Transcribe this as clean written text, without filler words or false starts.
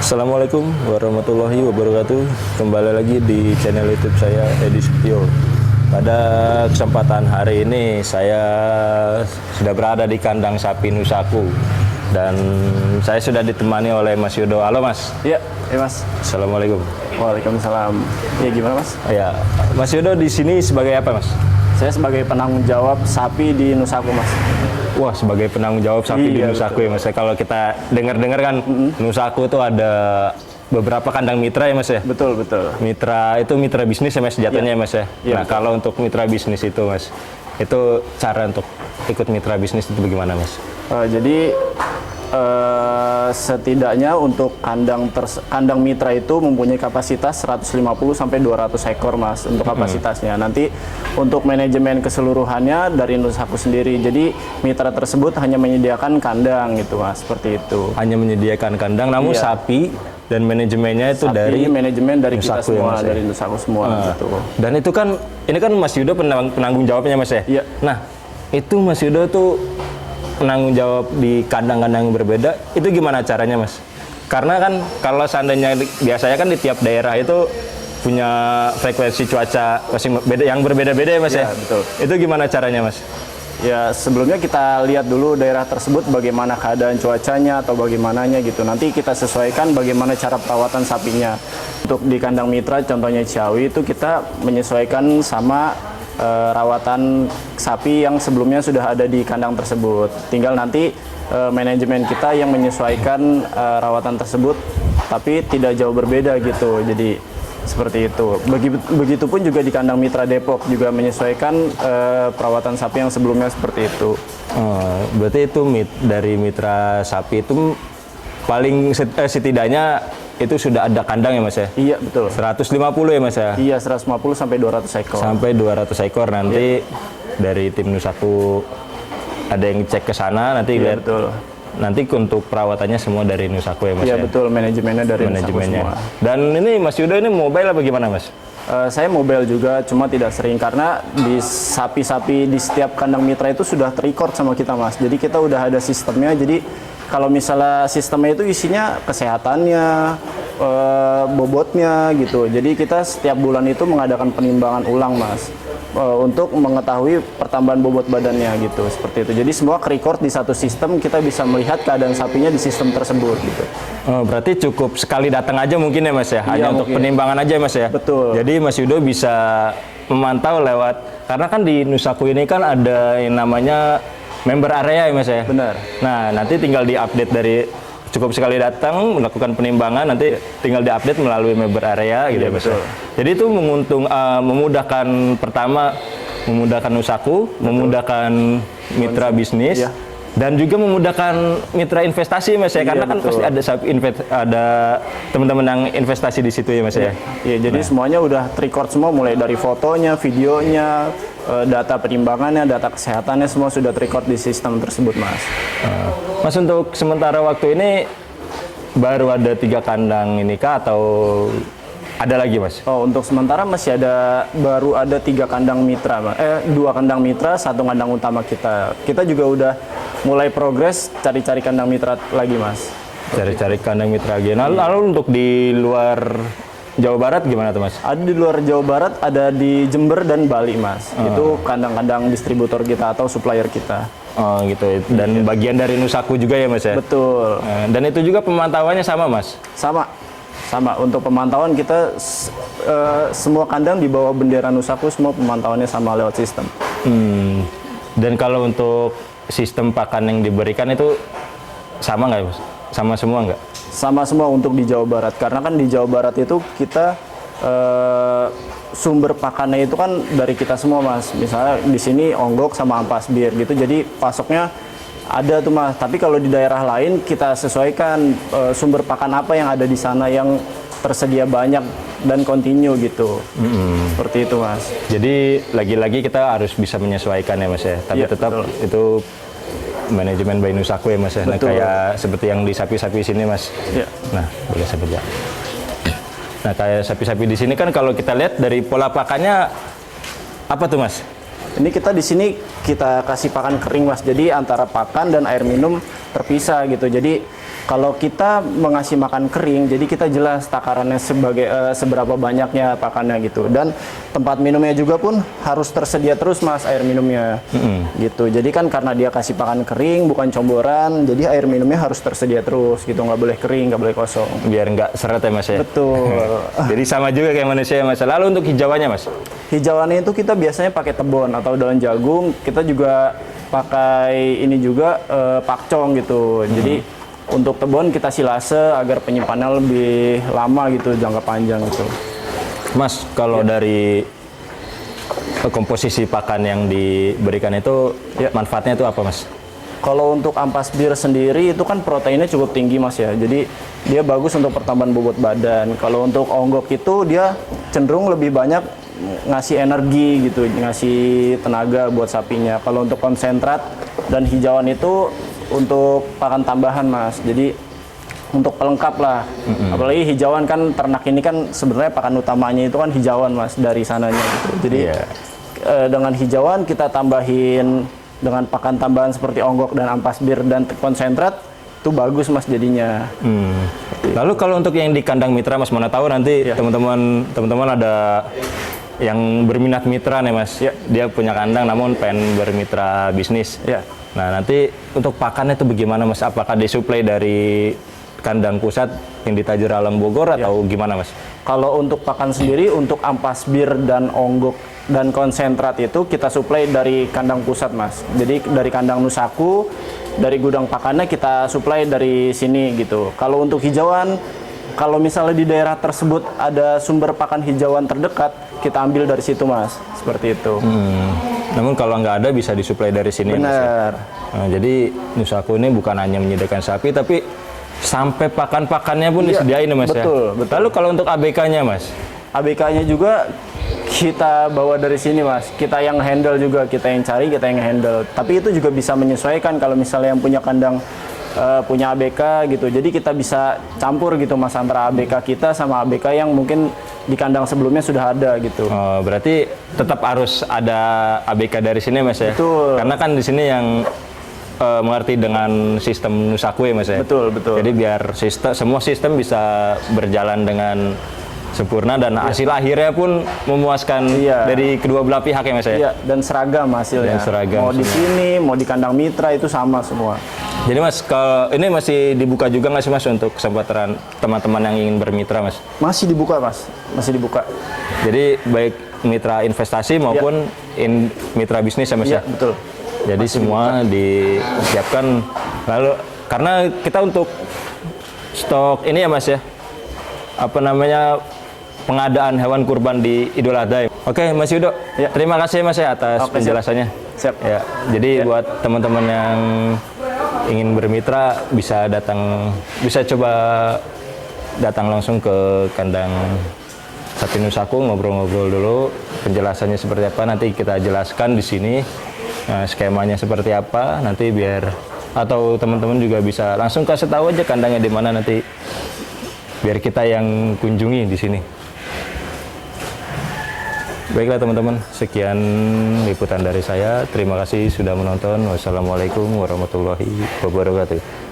Assalamualaikum warahmatullahi wabarakatuh. Kembali lagi di channel YouTube saya, Edi Setio. Pada kesempatan hari ini saya sudah berada di kandang sapi Nusaku dan saya sudah ditemani oleh Mas Yudo. Halo Mas. Iya, Mas. Assalamualaikum. Waalaikumsalam. Ya gimana Mas? Ya, Mas Yudo di sini sebagai apa Mas? Saya sebagai penanggung jawab sapi di Nusaku Mas. Wah, sebagai penanggung jawab sapi di Nusaku ya Mas. Kalau kita dengar-dengar kan Nusaku itu ada beberapa kandang mitra ya Mas ya? Betul, betul. Mitra itu mitra bisnis ya Mas jatuhnya ya Mas ya? Iya, Nah betul. kalau untuk mitra bisnis itu Mas, itu cara untuk ikut mitra bisnis itu bagaimana Mas? Jadi setidaknya untuk kandang mitra itu mempunyai kapasitas 150 sampai 200 ekor Mas untuk kapasitasnya. Nanti untuk manajemen keseluruhannya dari Nusaku sendiri. Jadi mitra tersebut hanya menyediakan kandang gitu Mas, seperti itu. Hanya menyediakan kandang, namun Iya. sapi dan manajemennya itu Sapi, dari manajemen dari kita Nusaku ya, semua, Mas, ya? dari Nusaku semua gitu. Dan itu kan, ini kan Mas Yudo penanggung jawabnya Mas ya? Iya. Nah, itu Mas Yudo tuh penanggung jawab di kandang-kandang yang berbeda, itu gimana caranya Mas? Karena kan kalau seandainya biasanya kan di tiap daerah itu punya frekuensi cuaca yang berbeda-beda ya Mas ya? Iya, betul. Itu gimana caranya Mas? Ya sebelumnya kita lihat dulu daerah tersebut bagaimana keadaan cuacanya atau bagaimananya gitu. Nanti kita sesuaikan bagaimana cara perawatan sapinya. Untuk di kandang mitra contohnya Ciawi itu kita menyesuaikan sama rawatan sapi yang sebelumnya sudah ada di kandang tersebut. Tinggal nanti manajemen kita yang menyesuaikan rawatan tersebut, tapi tidak jauh berbeda gitu. Jadi seperti itu. Begitupun juga di kandang mitra Depok juga menyesuaikan perawatan sapi yang sebelumnya seperti itu. Berarti itu dari mitra sapi itu paling setidaknya itu sudah ada kandang ya Mas ya? Iya betul. 150 ya Mas ya? Iya 150 sampai 200 ekor. Sampai 200 ekor nanti dari tim Nusaku ada yang cek ke sana nanti Iya lihat. betul. Nanti untuk perawatannya semua dari Nusaku ya Mas Iya ya? betul, manajemennya dari Nusaku Manajemennya. semua. Dan ini Mas Yudo ini mobile apa gimana Mas? Saya mobile juga, cuma tidak sering karena di sapi-sapi di setiap kandang mitra itu sudah terrecord sama kita Mas. Jadi kita udah ada sistemnya. Jadi kalau misalnya sistemnya itu isinya kesehatannya, bobotnya gitu. Jadi kita setiap bulan itu mengadakan penimbangan ulang Mas. Untuk mengetahui pertambahan bobot badannya gitu, seperti itu. Jadi semua record di satu sistem, kita bisa melihat keadaan sapinya di sistem tersebut gitu. Berarti cukup sekali datang aja mungkin ya Mas ya? Hanya untuk mungkin. penimbangan aja Mas ya? Betul. Jadi Mas Yudo bisa memantau lewat, karena kan di Nusaku ini kan ada yang namanya member area ya Mas ya? Benar. Nah nanti tinggal diupdate dari cukup sekali datang melakukan penimbangan, nanti tinggal diupdate melalui member area gitu ya Mas ya? betul. Jadi itu memudahkan, pertama memudahkan Nusaku, memudahkan mitra bisnis, Iya. dan juga memudahkan mitra investasi Mas ya, Iya, karena kan betul. pasti ada teman-teman yang investasi di situ ya Mas ya. Iya, jadi semuanya udah record semua, mulai dari fotonya, videonya, data penimbangannya, data kesehatannya, semua sudah record di sistem tersebut Mas. Mas untuk sementara waktu ini baru ada 3 kandang ini kah atau ada lagi Mas? Oh, untuk sementara masih baru ada 3 kandang mitra, 2 kandang mitra, 1 kandang utama kita. Kita juga udah mulai progres cari-cari kandang mitra lagi Mas. Cari-cari kandang mitra lagi. Nah, lalu untuk di luar Jawa Barat gimana tuh Mas? Ada di luar Jawa Barat, ada di Jember dan Bali Mas. Itu kandang-kandang distributor kita atau supplier kita. Oh gitu. Dan bagian dari Nusaku juga ya Mas ya? Betul. Dan itu juga pemantauannya sama Mas? Sama. Untuk pemantauan kita semua kandang di bawah bendera Nusaku, semua pemantauannya sama lewat sistem. Dan kalau untuk sistem pakan yang diberikan itu sama nggak Mas? Sama semua nggak? Sama semua untuk di Jawa Barat, karena kan di Jawa Barat itu kita sumber pakannya itu kan dari kita semua Mas. Misalnya di sini onggok sama ampas bir gitu, jadi pasoknya ada tuh Mas. Tapi kalau di daerah lain kita sesuaikan sumber pakan apa yang ada di sana yang tersedia banyak dan kontinu gitu. Seperti itu Mas. Jadi lagi-lagi kita harus bisa menyesuaikan ya Mas ya. Tapi Iya, tetap betul. itu manajemen by Nusaku ya Mas ya. Nah, Betul. kayak seperti yang di sapi-sapi sini Mas. Iya. Nah, boleh saya pegang. Nah, kayak sapi-sapi di sini kan kalau kita lihat dari pola pakannya apa tuh Mas? Ini kita di sini kita kasih pakan kering Mas. Jadi antara pakan dan air minum terpisah gitu. Jadi Kalau kita mengasih makan kering, jadi kita jelas takarannya seberapa banyaknya pakannya gitu. Dan tempat minumnya juga pun harus tersedia terus mas air minumnya, gitu. Jadi kan karena dia kasih pakan kering, bukan comboran, jadi air minumnya harus tersedia terus gitu, nggak boleh kering, nggak boleh kosong. Biar nggak seret ya mas ya. Betul. Jadi sama juga kayak manusia ya mas. Lalu untuk hijauannya mas? Hijauannya itu kita biasanya pakai tebon atau daun jagung. Kita juga pakai ini juga pakcong gitu. Jadi untuk tebon kita silase agar penyimpanannya lebih lama gitu, jangka panjang gitu. Mas, kalau dari komposisi pakan yang diberikan itu manfaatnya itu apa mas? Kalau untuk ampas bir sendiri itu kan proteinnya cukup tinggi mas ya. Jadi dia bagus untuk pertambahan bobot badan. Kalau untuk onggok itu dia cenderung lebih banyak ngasih energi gitu, ngasih tenaga buat sapinya. Kalau untuk konsentrat dan hijauan itu untuk pakan tambahan mas, jadi untuk pelengkap lah. Apalagi hijauan kan ternak ini kan sebenarnya pakan utamanya itu kan hijauan mas dari sananya gitu. Jadi dengan hijauan kita tambahin dengan pakan tambahan seperti onggok dan ampas bir dan konsentrat itu bagus mas jadinya. Lalu kalau untuk yang di kandang mitra mas, mana tahu nanti teman-teman ada yang berminat mitra nih mas, dia punya kandang namun pengen bermitra bisnis. Nah nanti untuk pakannya itu bagaimana mas? Apakah disuplai dari kandang pusat yang di Tajur Alam Bogor atau gimana mas? Kalau untuk pakan sendiri, untuk ampas bir dan onggok dan konsentrat itu kita suplai dari kandang pusat mas. Jadi dari kandang Nusaku, dari gudang pakannya kita suplai dari sini gitu. Kalau untuk hijauan, kalau misalnya di daerah tersebut ada sumber pakan hijauan terdekat, kita ambil dari situ mas, seperti itu. Namun kalau nggak ada bisa disuplai dari sini. Benar. Nah, jadi Nusaku ini bukan hanya menyediakan sapi, tapi sampai pakan-pakannya pun disediain mas betul, ya. Betul. Lalu kalau untuk ABK-nya mas? ABK-nya juga kita bawa dari sini mas. Kita yang handle juga, kita yang cari, kita yang handle. Tapi itu juga bisa menyesuaikan kalau misalnya yang punya kandang punya ABK gitu. Jadi kita bisa campur gitu mas antara ABK kita sama ABK yang mungkin di kandang sebelumnya sudah ada gitu. Oh, berarti tetap harus ada ABK dari sini mas ya? Betul. Karena kan di sini yang mengerti dengan sistem Nusaku ya mas ya? Betul, betul. Jadi biar semua sistem bisa berjalan dengan sempurna dan hasil akhirnya pun memuaskan dari kedua belah pihak ya mas ya? Iya, dan seragam hasilnya. Dan seragam mau di sini, mau di kandang mitra itu sama semua. Jadi mas, kalau ini masih dibuka juga nggak sih mas untuk kesempatan teman-teman yang ingin bermitra mas? Masih dibuka mas, masih dibuka. Jadi baik mitra investasi maupun mitra bisnis ya mas ya? Betul. Jadi masih semua disiapkan. Lalu karena kita untuk stok ini ya mas ya, apa namanya, pengadaan hewan kurban di Idul Adha. Oke mas Yudo, terima kasih mas ya atas penjelasannya. Siap. Ya, jadi buat teman-teman yang ingin bermitra bisa coba datang langsung ke kandang sapi Nusaku, ngobrol-ngobrol dulu penjelasannya seperti apa, nanti kita jelaskan di sini. Nah, skemanya seperti apa nanti atau teman-teman juga bisa langsung kasih tahu aja kandangnya di mana nanti biar kita yang kunjungi di sini. Baiklah teman-teman, sekian liputan dari saya. Terima kasih sudah menonton. Wassalamualaikum warahmatullahi wabarakatuh.